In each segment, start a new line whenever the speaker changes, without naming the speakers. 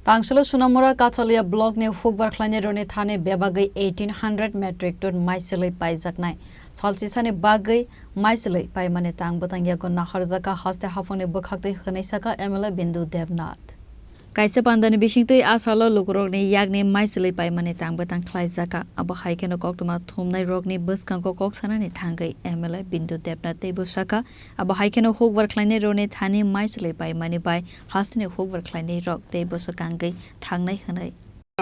Tangselo Sunamura Katalia blog ne Fugbar Klanerone Thane Bebagai 1800 metric ton Maiselei Paijaknai. Salsisane Bagai Maiselei Paimane Tang Batangyagon Naharzaka Haste Hafone Bukakte Hanesaka Emela Bindu Devnath. Kaisa pandani bishingtui asalo lukrokni yakni maiselei paimane tangbatang khlaijaka abo haikeno koktuma thumnai rokni buskangko koksanani thangai MLA Bindu Devnath tebusaka abo haikeno hokbar khlaine rone thani maiselei paimane bai hastine hokbar khlaine rok tebusakangai thangnai hanai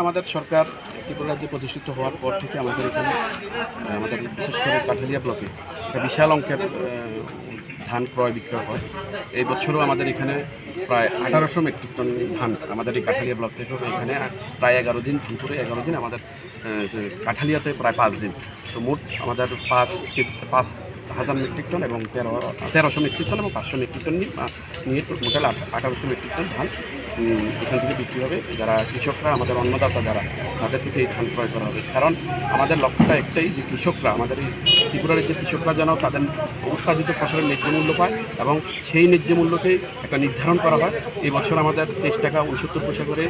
আমাদের সরকার ত্রিপুরা রাজ্যে প্রতিষ্ঠিত হওয়ার পর থেকে আমাদের এখানে আমাদের বিশেষ করে কাঠালিয়া ব্লকে একটা বিশাল অঙ্কের ধান ক্রয় বিক্রয় হয় এই বছরও আমাদের এখানে প্রায় 1800 মেট্রিক টন ধান আমাদের এই কাঠালিয়া ব্লক থেকে এখানে প্রায় 11 দিন ধানপুরে 11 দিন আমাদের কাঠালিয়াতে প্রায় 5 দিন তো মোট আমাদের 5,000 মেট্রিক টন এবং 1300 মেট্রিক টন এবং 500 মেট্রিক টন নিয়ে টোটাল 1800 মেট্রিক টন ধান এখান থেকে বিক্রি হবে যারা কৃষকরা আমাদের অন্নদাতা যারা তাদের থেকে এই ধান ক্রয় করা হবে কারণ আমাদের লক্ষ্যটা একটাই যে কৃষকরা আমাদের এই ত্রিপুরা রাজ্যের কৃষকরা যেন তাদের উৎপাদিত ফসলের ন্যায্য মূল্য পায় এবং সেই ন্যায্য মূল্যকেই একটা নির্ধারণ করা হয় এই বছর আমাদের 23 টাকা 69 পয়সা করে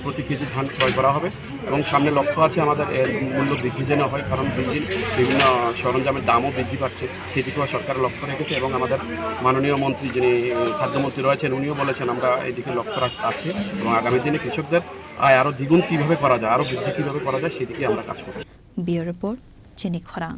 প্রতি কেজি ধান ক্রয় করা হবে এবং সামনে লক্ষ্য আছে আমাদের এর মূল্য বৃদ্ধি যেন হয় কারণ বিভিন্ন সরঞ্জামের দামও বৃদ্ধি পাচ্ছে সেদিকেও সরকার লক্ষ্য রেখেছে এবং আমাদের মাননীয় মন্ত্রী যিনি খাদ্যমন্ত্রী রয়েছেন উনিও বলেছেন আমরা এদিকে লক্ষ্য আছে এবং আগামী দিনে কৃষকদের আয় আরও দ্বিগুণ কীভাবে করা যায় আরও বৃদ্ধি কীভাবে করা যায় সেদিকে আমরা কাজ করছি।
ব্যুরো রিপোর্ট চিনি খরাং।